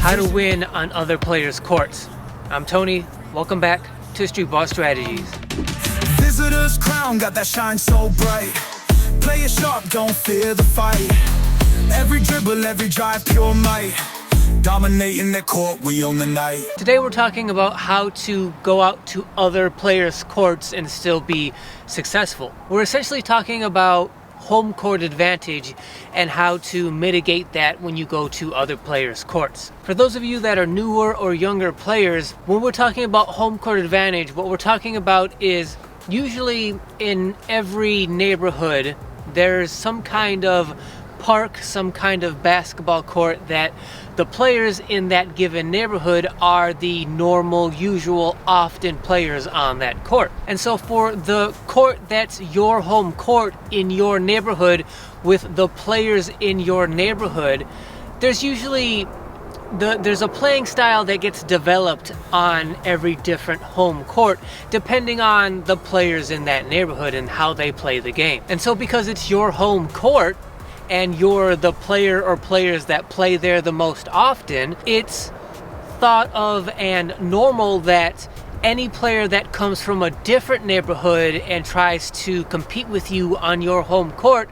How to win on other players' courts. I'm Tony. Welcome back to StreetBall Strategies. Visitor's crown got that shine so bright. Play it sharp, don't fear the fight. Every dribble, every drive, pure might. Dominating the court, we own the night. Today we're talking about how to go out to other players' courts and still be successful. We're essentially talking about home court advantage and how to mitigate that when you go to other players' courts. For those of you that are newer or younger players, when we're talking about home court advantage, what we're talking about is usually in every neighborhood there's some kind of park, some kind of basketball court that the players in that given neighborhood are the normal, usual, often players on that court. And so for the court that's your home court in your neighborhood with the players in your neighborhood, there's usually there's a playing style that gets developed on every different home court depending on the players in that neighborhood and how they play the game. And so because it's your home court and you're the player or players that play there the most often, it's thought of and normal that any player that comes from a different neighborhood and tries to compete with you on your home court,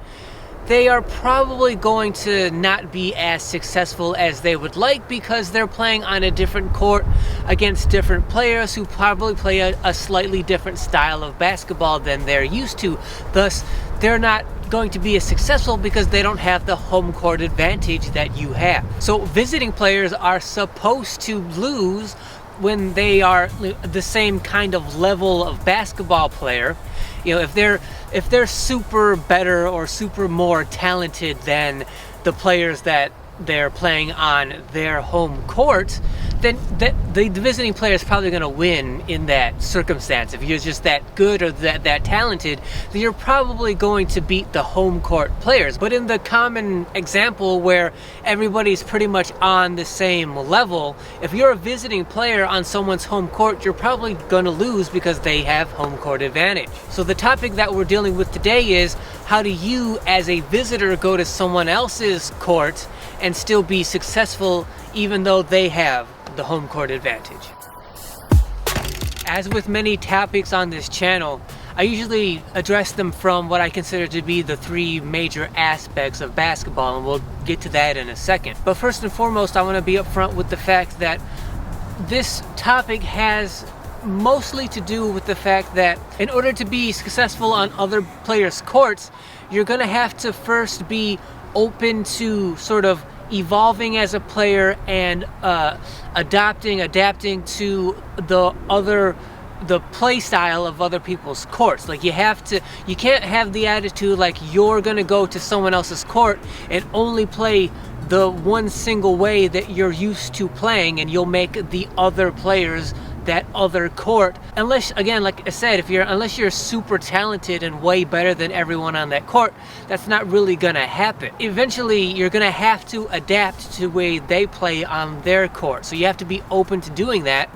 they are probably going to not be as successful as they would like because they're playing on a different court against different players who probably play a slightly different style of basketball than they're used to. Thus, they're not going to be as successful because they don't have the home court advantage that you have. So visiting players are supposed to lose when they are the same kind of level of basketball player. You know, if they're super better or super more talented than the players that they're playing on their home court, then the visiting player is probably going to win in that circumstance. If you're just that good or that talented, then you're probably going to beat the home court players. But in the common example where everybody's pretty much on the same level, if you're a visiting player on someone's home court, you're probably going to lose because they have home court advantage. So the topic that we're dealing with today is how do you as a visitor go to someone else's court and still be successful even though they have the home court advantage. As with many topics on this channel, I usually address them from what I consider to be the three major aspects of basketball, and we'll get to that in a second. But first and foremost, I want to be upfront with the fact that this topic has mostly to do with the fact that in order to be successful on other players' courts, you're going to have to first be open to sort of evolving as a player and adapting to the play style of other people's courts. Like you can't have the attitude like you're gonna go to someone else's court and only play the one single way that you're used to playing, and you'll make the other players that other court, unless, again, like I said, unless you're super talented and way better than everyone on that court, that's not really gonna happen. Eventually you're gonna have to adapt to the way they play on their court, so you have to be open to doing that.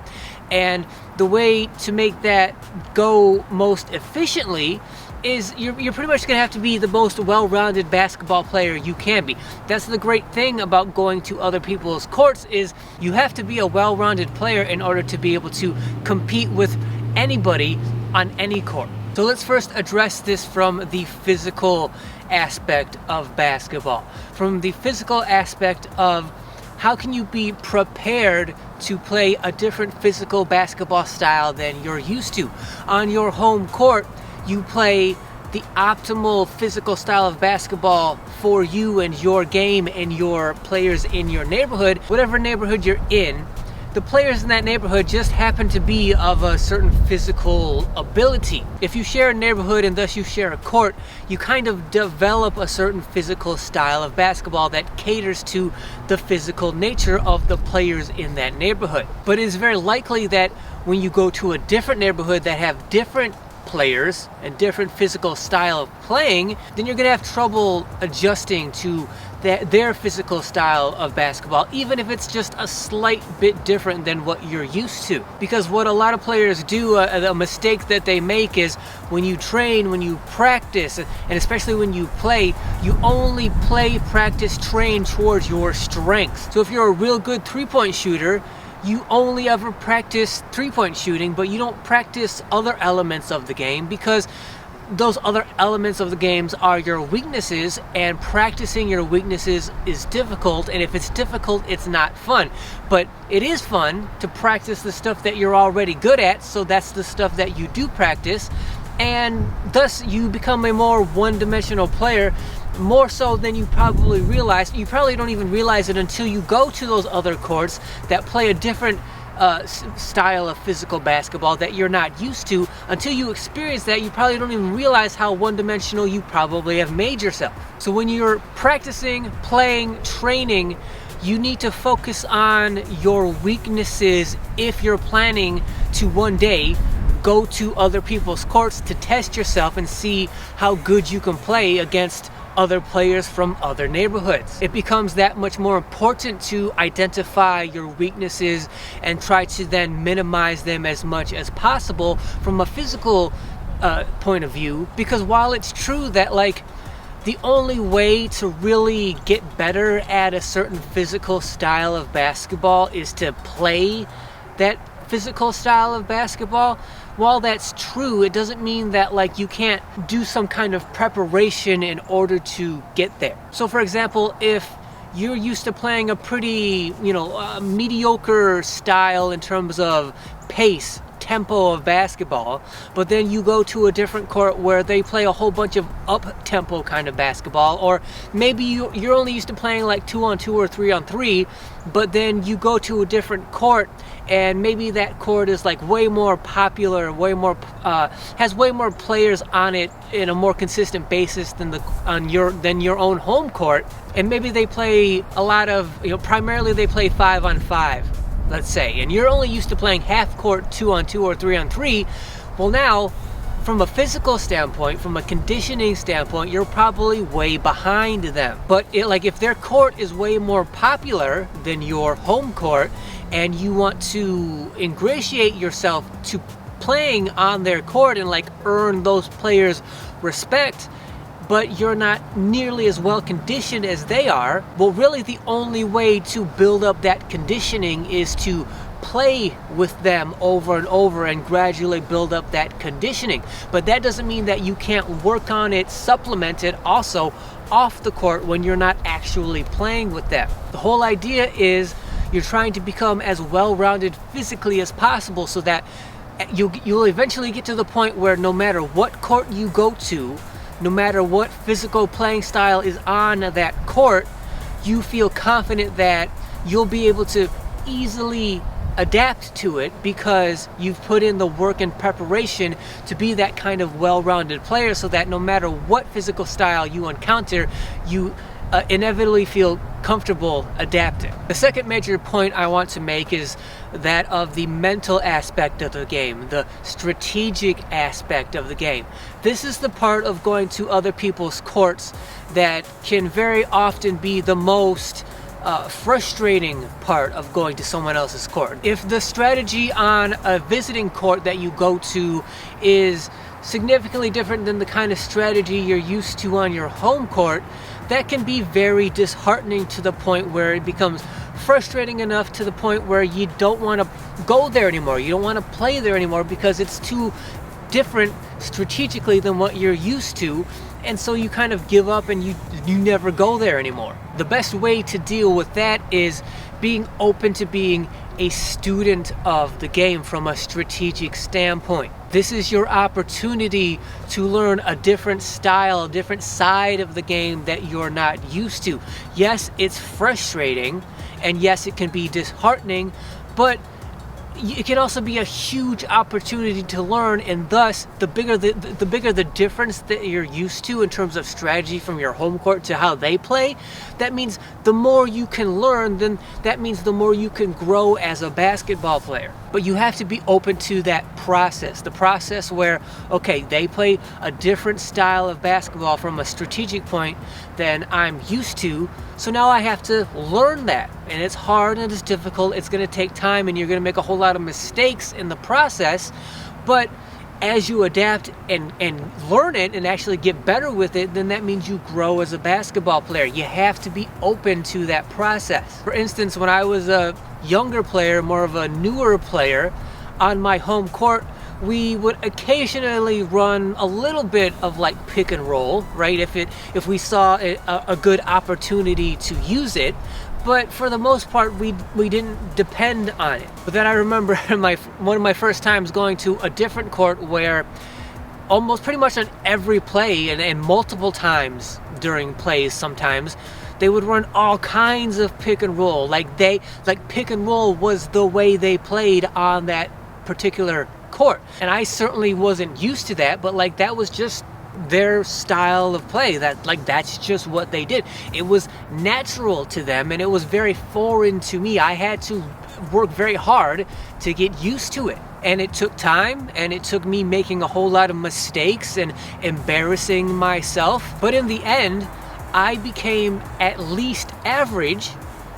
And the way to make that go most efficiently is you're pretty much gonna have to be the most well-rounded basketball player you can be. That's the great thing about going to other people's courts, is you have to be a well-rounded player in order to be able to compete with anybody on any court. So let's first address this from the physical aspect of basketball. From the physical aspect of how can you be prepared to play a different physical basketball style than you're used to. On your home court, you play the optimal physical style of basketball for you and your game and your players in your neighborhood. Whatever neighborhood you're in, the players in that neighborhood just happen to be of a certain physical ability. If you share a neighborhood and thus you share a court, you kind of develop a certain physical style of basketball that caters to the physical nature of the players in that neighborhood. But it is very likely that when you go to a different neighborhood that have different players and different physical style of playing, then you're gonna have trouble adjusting to their physical style of basketball, even if it's just a slight bit different than what you're used to. Because what a lot of players do, a mistake that they make is when you train, when you practice, and especially when you play, you only play, practice, train towards your strengths. So if you're a real good three-point shooter, you only ever practice three-point shooting, but you don't practice other elements of the game, because those other elements of the games are your weaknesses, and practicing your weaknesses is difficult, and if it's difficult, it's not fun. But it is fun to practice the stuff that you're already good at, so that's the stuff that you do practice, and thus you become a more one-dimensional player, more so than you probably realize. You probably don't even realize it until you go to those other courts that play a different style of physical basketball that you're not used to. Until you experience that, you probably don't even realize how one-dimensional you probably have made yourself. So when you're practicing, playing, training, you need to focus on your weaknesses if you're planning to one day go to other people's courts to test yourself and see how good you can play against other players from other neighborhoods. It becomes that much more important to identify your weaknesses and try to then minimize them as much as possible from a physical point of view, because while it's true that like the only way to really get better at a certain physical style of basketball is to play that physical style of basketball, while that's true, it doesn't mean that like you can't do some kind of preparation in order to get there. So for example, if you're used to playing a pretty, mediocre style in terms of pace, tempo of basketball, but then you go to a different court where they play a whole bunch of up-tempo kind of basketball, or maybe you're only used to playing like 2-on-2 or 3-on-3, but then you go to a different court and maybe that court is like way more popular, has way more players on it in a more consistent basis than your own home court, and maybe they play a lot of, primarily they play 5-on-5. Let's say, and you're only used to playing half court 2-on-2 or 3-on-3. Well, now from a physical standpoint, from a conditioning standpoint, you're probably way behind them. But if their court is way more popular than your home court and you want to ingratiate yourself to playing on their court and like earn those players' respect, but you're not nearly as well conditioned as they are, well, really the only way to build up that conditioning is to play with them over and over and gradually build up that conditioning. But that doesn't mean that you can't work on it, supplement it also off the court when you're not actually playing with them. The whole idea is you're trying to become as well-rounded physically as possible so that you'll eventually get to the point where no matter what court you go to, no matter what physical playing style is on that court, you feel confident that you'll be able to easily adapt to it because you've put in the work and preparation to be that kind of well-rounded player, so that no matter what physical style you encounter, you inevitably feel comfortable adapting. The second major point I want to make is that of the mental aspect of the game, the strategic aspect of the game. This is the part of going to other people's courts that can very often be the most frustrating part of going to someone else's court. If the strategy on a visiting court that you go to is significantly different than the kind of strategy you're used to on your home court, that can be very disheartening to the point where it becomes frustrating enough to the point where you don't want to go there anymore. You don't want to play there anymore because it's too different strategically than what you're used to, and so you kind of give up and you never go there anymore. The best way to deal with that is being open to being a student of the game from a strategic standpoint. This is your opportunity to learn a different style, a different side of the game that you're not used to. Yes, it's frustrating, and yes, it can be disheartening, but it can also be a huge opportunity to learn, and thus the bigger the difference that you're used to in terms of strategy from your home court to how they play, that means the more you can learn, then that means the more you can grow as a basketball player. But you have to be open to that process, the process where, okay, they play a different style of basketball from a strategic point than I'm used to, so now I have to learn that. And it's hard and it's difficult, it's going to take time, and you're going to make a whole lot of mistakes in the process, but as you adapt and learn it and actually get better with it, then that means you grow as a basketball player. You have to be open to that process. For instance, when I was a younger player, more of a newer player, on my home court, we would occasionally run a little bit of like pick and roll, right? If we saw a good opportunity to use it. But for the most part, we didn't depend on it. But then I remember one of my first times going to a different court where almost pretty much on every play and multiple times during plays sometimes, they would run all kinds of pick and roll. Like pick and roll was the way they played on that particular court. And I certainly wasn't used to that, but like that was just their style of play. That's just what they did. It was natural to them, and it was very foreign to me. I had to work very hard to get used to it, and it took time, and it took me making a whole lot of mistakes and embarrassing myself. But in the end, I became at least average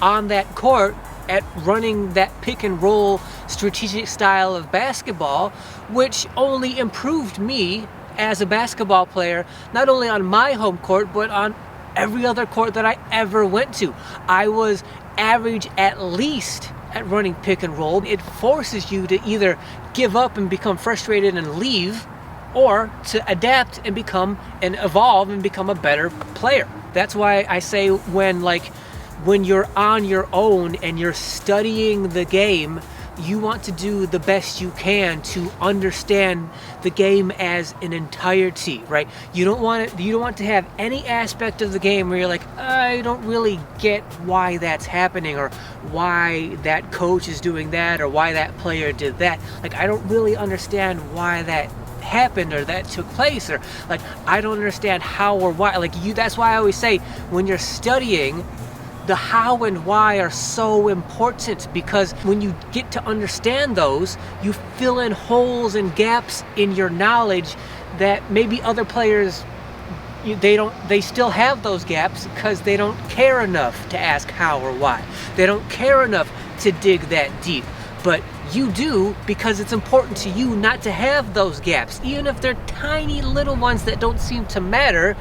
on that court at running that pick and roll strategic style of basketball, which only improved me as a basketball player, not only on my home court, but on every other court that I ever went to. I was average at least at running pick and roll. It forces you to either give up and become frustrated and leave, or to adapt and evolve and become a better player. That's why I say when you're on your own and you're studying the game, you want to do the best you can to understand the game as an entirety, right? You don't want to have any aspect of the game where you're like, I don't really get why that's happening, or why that coach is doing that, or why that player did that. Like, I don't really understand why that happened or that took place, or like I don't understand how or why. That's why I always say, when you're studying, the how and why are so important, because when you get to understand those, you fill in holes and gaps in your knowledge that maybe other players, they still have those gaps because they don't care enough to ask how or why. They don't care enough to dig that deep. But you do, because it's important to you not to have those gaps. Even if they're tiny little ones that don't seem to matter,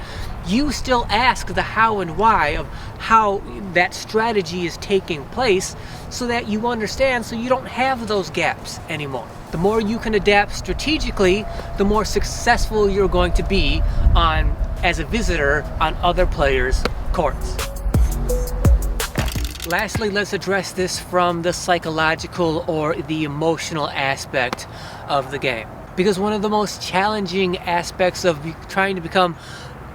you still ask the how and why of how that strategy is taking place, so that you understand, so you don't have those gaps anymore. The more you can adapt strategically, the more successful you're going to be as a visitor on other players' courts. Lastly, let's address this from the psychological or the emotional aspect of the game. Because one of the most challenging aspects of trying to become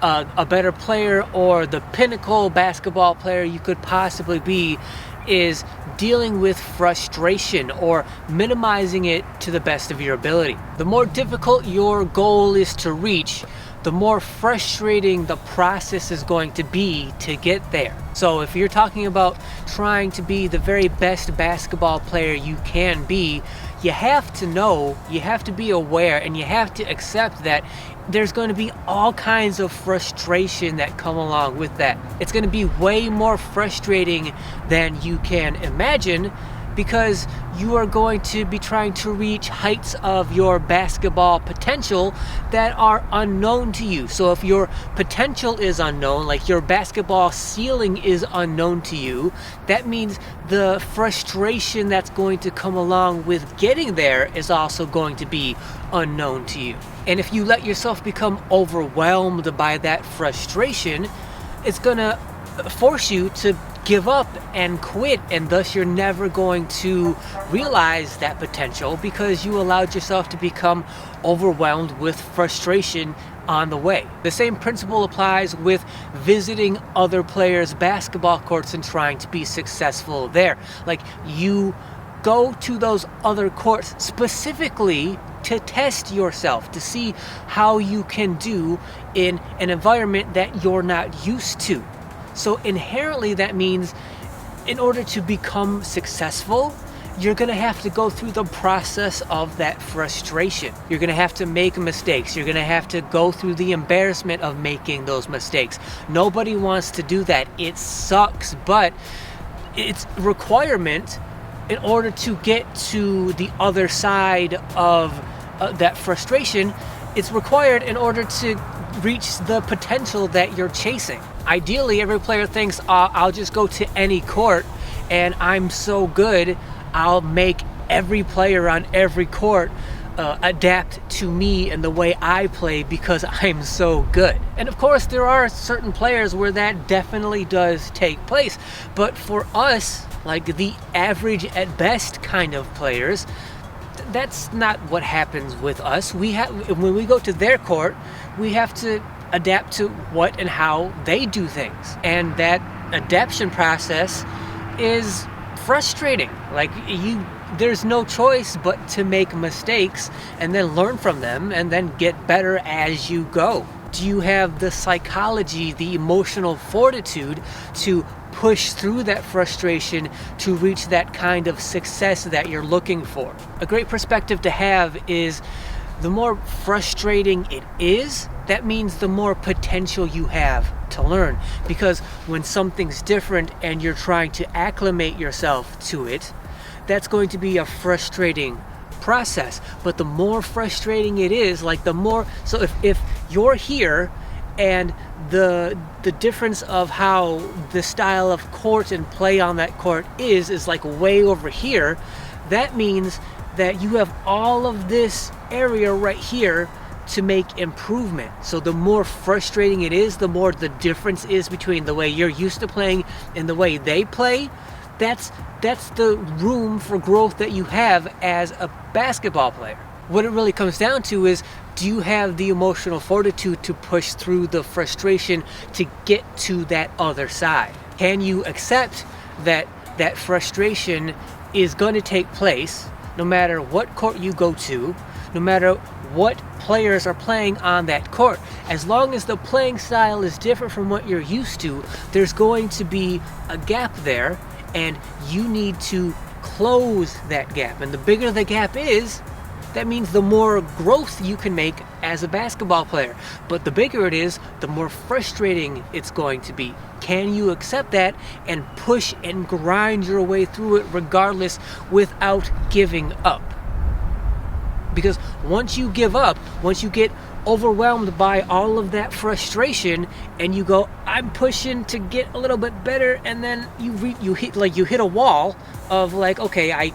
a better player, or the pinnacle basketball player you could possibly be, is dealing with frustration or minimizing it to the best of your ability. The more difficult your goal is to reach, the more frustrating the process is going to be to get there. So if you're talking about trying to be the very best basketball player you can be, you have to know, you have to be aware, and you have to accept that there's going to be all kinds of frustration that come along with that. It's going to be way more frustrating than you can imagine, because you are going to be trying to reach heights of your basketball potential that are unknown to you. So if your potential is unknown, like your basketball ceiling is unknown to you, that means the frustration that's going to come along with getting there is also going to be unknown to you. And if you let yourself become overwhelmed by that frustration, it's going to force you to give up and quit, and thus you're never going to realize that potential, because you allowed yourself to become overwhelmed with frustration on the way. The same principle applies with visiting other players' basketball courts and trying to be successful there. Like, you go to those other courts specifically to test yourself, to see how you can do in an environment that you're not used to. So inherently that means in order to become successful, you're gonna have to go through the process of that frustration. You're gonna have to make mistakes. You're gonna have to go through the embarrassment of making those mistakes. Nobody wants to do that. It sucks, but it's a requirement in order to get to the other side of that frustration. It's required in order to reach the potential that you're chasing. Ideally, every player thinks, I'll just go to any court and I'm so good, I'll make every player on every court adapt to me and the way I play because I'm so good. And of course, there are certain players where that definitely does take place. But for us, like the average at best kind of players, that's not what happens with us. When we go to their court, we have to adapt to what and how they do things. And that adaptation process is frustrating. Like there's no choice but to make mistakes and then learn from them and then get better as you go. Do you have the psychology, the emotional fortitude to push through that frustration to reach that kind of success that you're looking for? A great perspective to have is the more frustrating it is, that means the more potential you have to learn. Because when something's different and you're trying to acclimate yourself to it, that's going to be a frustrating process. But the more frustrating it is, like the more, so if you're here and the difference of how the style of court and play on that court is like way over here, that means that you have all of this area right here to make improvement. So the more frustrating it is, the more the difference is between the way you're used to playing and the way they play. That's the room for growth that you have as a basketball player. What it really comes down to is, do you have the emotional fortitude to push through the frustration to get to that other side? Can you accept that that frustration is going to take place no matter what court you go to, no matter what players are playing on that court? As long as the playing style is different from what you're used to, there's going to be a gap there, and you need to close that gap. And the bigger the gap is, that means the more growth you can make as a basketball player. But the bigger it is, the more frustrating it's going to be. Can you accept that and push and grind your way through it regardless without giving up? Because once you give up, once you get overwhelmed by all of that frustration and you go, I'm pushing to get a little bit better, and then you hit a wall of like, okay,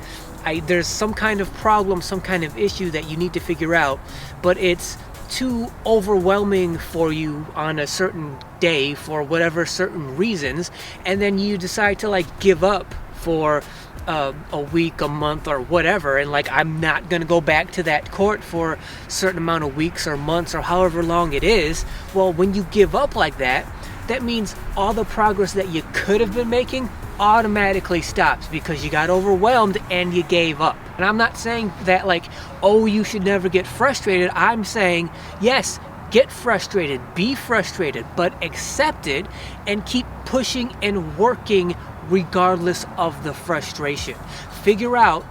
there's some kind of problem, some kind of issue that you need to figure out, but it's too overwhelming for you on a certain day for whatever certain reasons, and then you decide to like give up for a week, a month, or whatever, and like, I'm not gonna go back to that court for a certain amount of weeks or months or however long it is. Well, when you give up like that, that means all the progress that you could have been making automatically stops because you got overwhelmed and you gave up. And I'm not saying that like, oh, you should never get frustrated. I'm saying, yes, get frustrated, be frustrated, but accept it and keep pushing and working regardless of the frustration. Figure out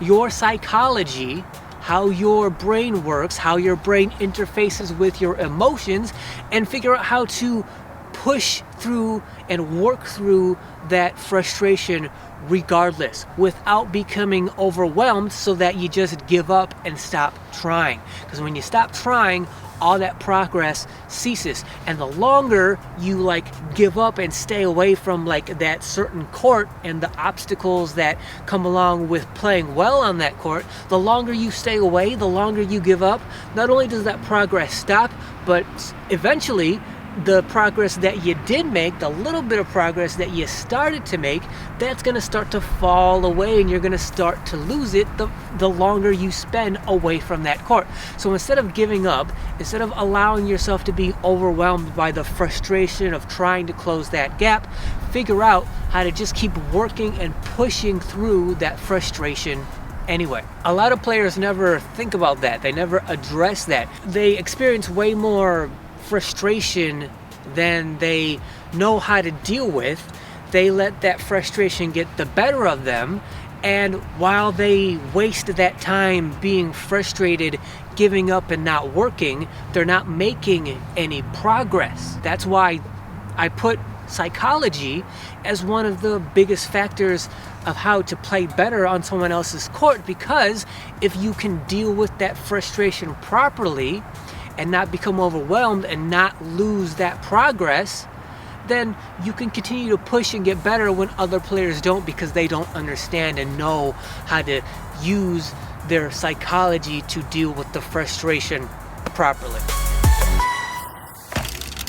your psychology, how your brain works, how your brain interfaces with your emotions, and figure out how to push through and work through that frustration regardless without becoming overwhelmed so that you just give up and stop trying. Because when you stop trying, all that progress ceases. And the longer you like give up and stay away from like that certain court and the obstacles that come along with playing well on that court, the longer you stay away, the longer you give up, not only does that progress stop, but eventually the progress that you did make, the little bit of progress that you started to make, that's going to start to fall away, and you're going to start to lose it the longer you spend away from that court. So instead of giving up, instead of allowing yourself to be overwhelmed by the frustration of trying to close that gap, figure out how to just keep working and pushing through that frustration anyway. A lot of players never think about that. They never address that. They experience way more frustration than they know how to deal with. They let that frustration get the better of them, and while they waste that time being frustrated, giving up and not working, they're not making any progress. That's why I put psychology as one of the biggest factors of how to play better on someone else's court, because if you can deal with that frustration properly and not become overwhelmed and not lose that progress, then you can continue to push and get better when other players don't, because they don't understand and know how to use their psychology to deal with the frustration properly.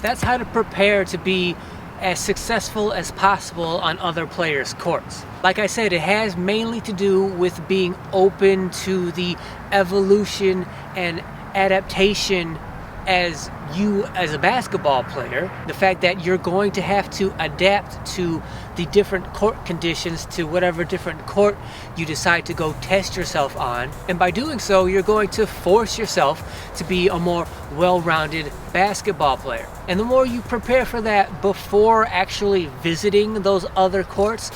That's how to prepare to be as successful as possible on other players' courts. Like I said, it has mainly to do with being open to the evolution and adaptation as you as a basketball player. The fact that you're going to have to adapt to the different court conditions, to whatever different court you decide to go test yourself on. And by doing so, you're going to force yourself to be a more well-rounded basketball player. And the more you prepare for that before actually visiting those other courts,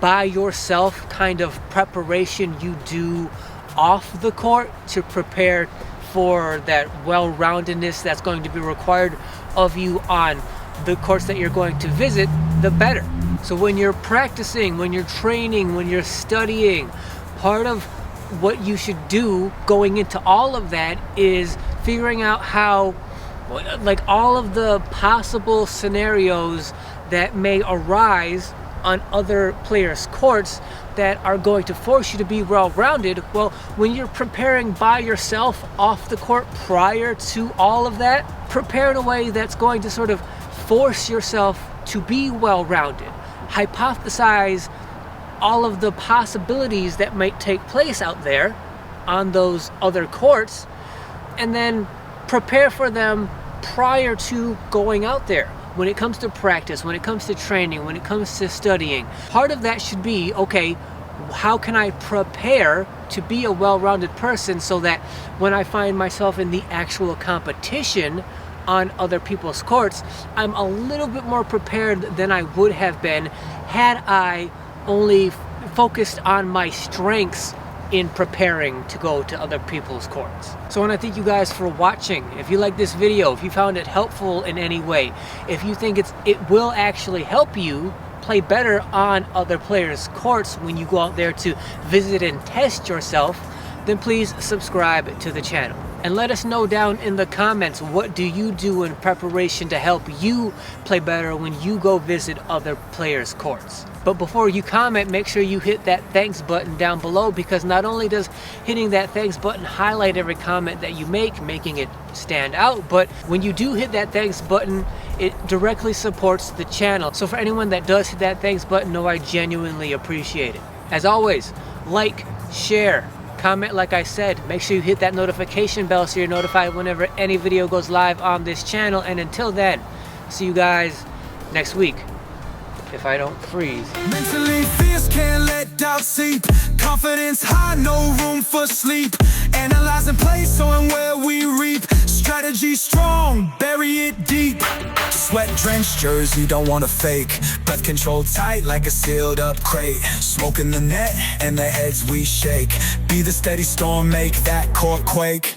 by yourself kind of preparation you do off the court to prepare for that well-roundedness that's going to be required of you on the courts that you're going to visit, the better. So when you're practicing, when you're training, when you're studying, part of what you should do going into all of that is figuring out how, like, all of the possible scenarios that may arise on other players' courts that are going to force you to be well-rounded. Well, when you're preparing by yourself off the court prior to all of that, prepare in a way that's going to sort of force yourself to be well-rounded. Hypothesize all of the possibilities that might take place out there on those other courts, and then prepare for them prior to going out there. When it comes to practice, when it comes to training, when it comes to studying, part of that should be, okay, how can I prepare to be a well-rounded person so that when I find myself in the actual competition on other people's courts, I'm a little bit more prepared than I would have been had I only focused on my strengths in preparing to go to other people's courts. So I want to thank you guys for watching. If you like this video, if you found it helpful in any way, if you think it will actually help you play better on other players' courts when you go out there to visit and test yourself, then please subscribe to the channel. And let us know down in the comments, what do you do in preparation to help you play better when you go visit other players' courts? But before you comment, make sure you hit that thanks button down below, because not only does hitting that thanks button highlight every comment that you make, making it stand out, but when you do hit that thanks button, it directly supports the channel. So for anyone that does hit that thanks button, know I genuinely appreciate it. As always, like, share, comment, like I said. Make sure you hit that notification bell so you're notified whenever any video goes live on this channel. And until then, see you guys next week, if I don't freeze. Mentally fierce, can't let doubt seep. Confidence high, no room for sleep. Analyzing place, sowing where we reap. Strategy strong, bury it deep. Sweat drenched jersey, don't wanna fake. Breath control tight like a sealed up crate. Smoke in the net and the heads we shake. Be the steady storm, make that court quake.